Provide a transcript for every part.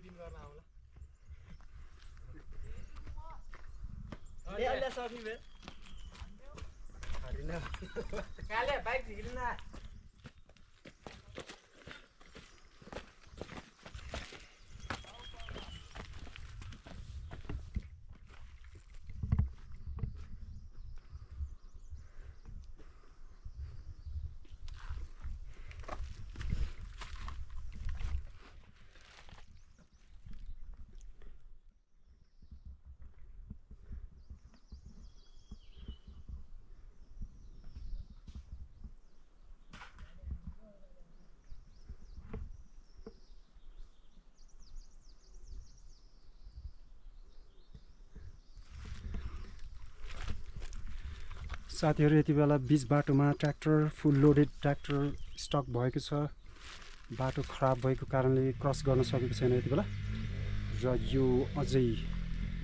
दिन गर्न आउला ए अहिले सक्नु बे हरिन काले बाइक झिकिन न साथीहरु यति बेला बीच बाटोमा ट्र्याक्टर फुल लोडेड ट्र्याक्टर स्टक भएको छ बाटो खराब भएको कारणले क्रस गर्न सकेको छैन यति बेला र यो अझै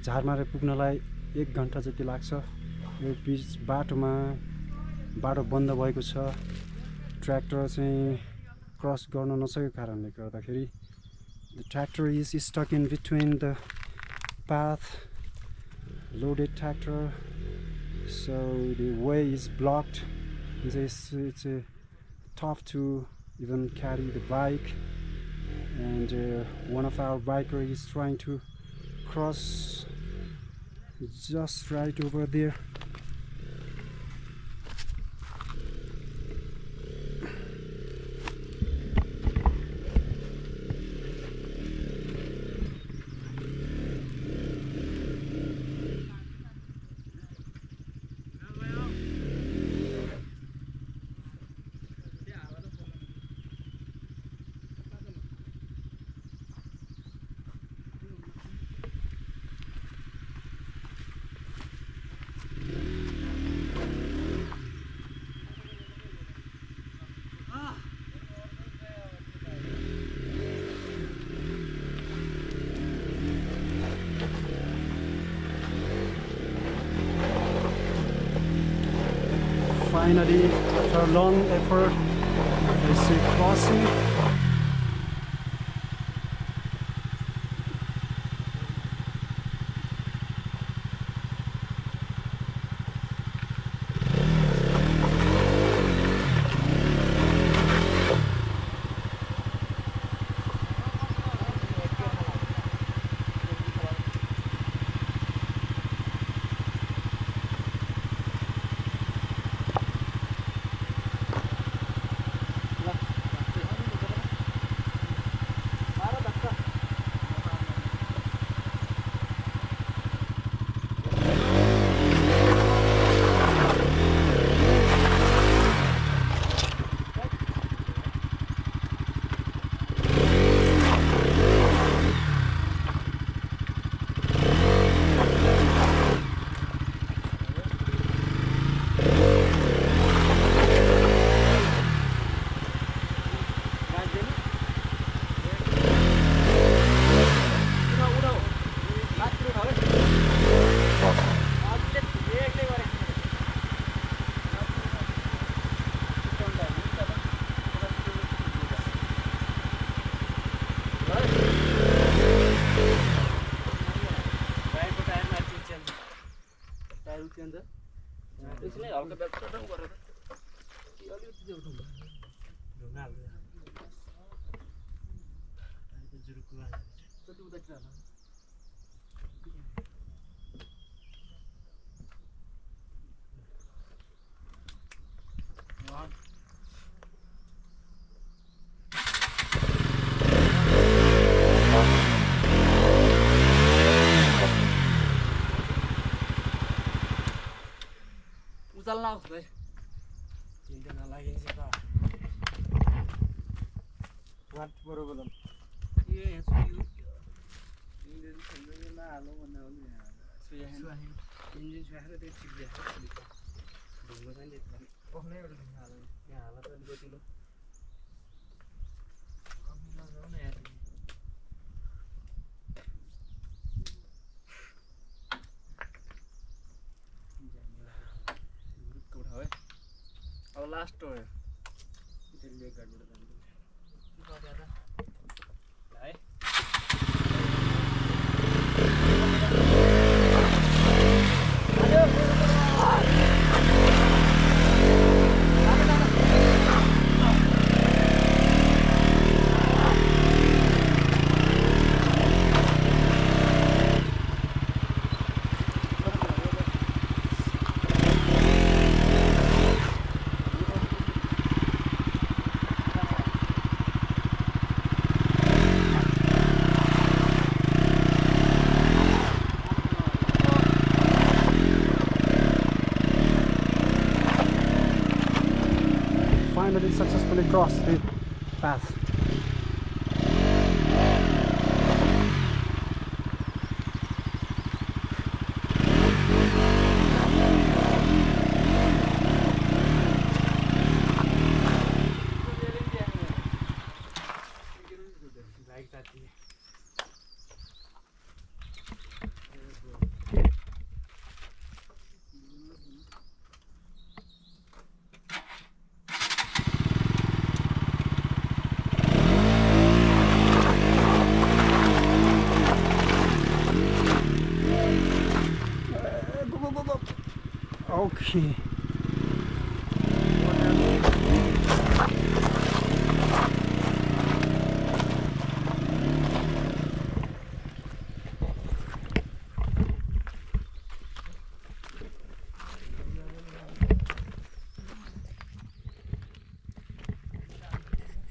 झारमारे पुग्नलाई 1 घण्टा जति लाग्छ यो बीच बाटोमा बाटो बन्द भएको छ ट्र्याक्टर चाहिँ क्रस गर्न नसकेको कारणले गर्दाखेरि the tractor is stuck in between the path loaded tractor so the way is blocked it's tough to even carry the bike and one of our biker is trying to cross just right over there Finally, after a long effort, they see crossing. त्यसले हल्का back सटम गरेर कि अलिकति चाहिँ उठाउनु ढुङ्गा हाल्छ त्यो जुरुको हाल्छ कति उता किन हाल्नु उचाल्न आउँछ भाइ तिनजना लागिन्छ त वाट बरोबर ए सुयो इन्जिन छन्ने नहाल्नु भन्दा हो नि सुया इन्जिन सुहाएर त्यो चिप्ले ढुङ्गो चाहिँ देख्छ पक्नै एउटा ढुङ्गा हाल्नु यहाँ हाल त गतिलो कमी नजाऊ न यार अब लास्ट हो त्यसले गाडीबाट जानु है cross the path. Like that. Go. Okay.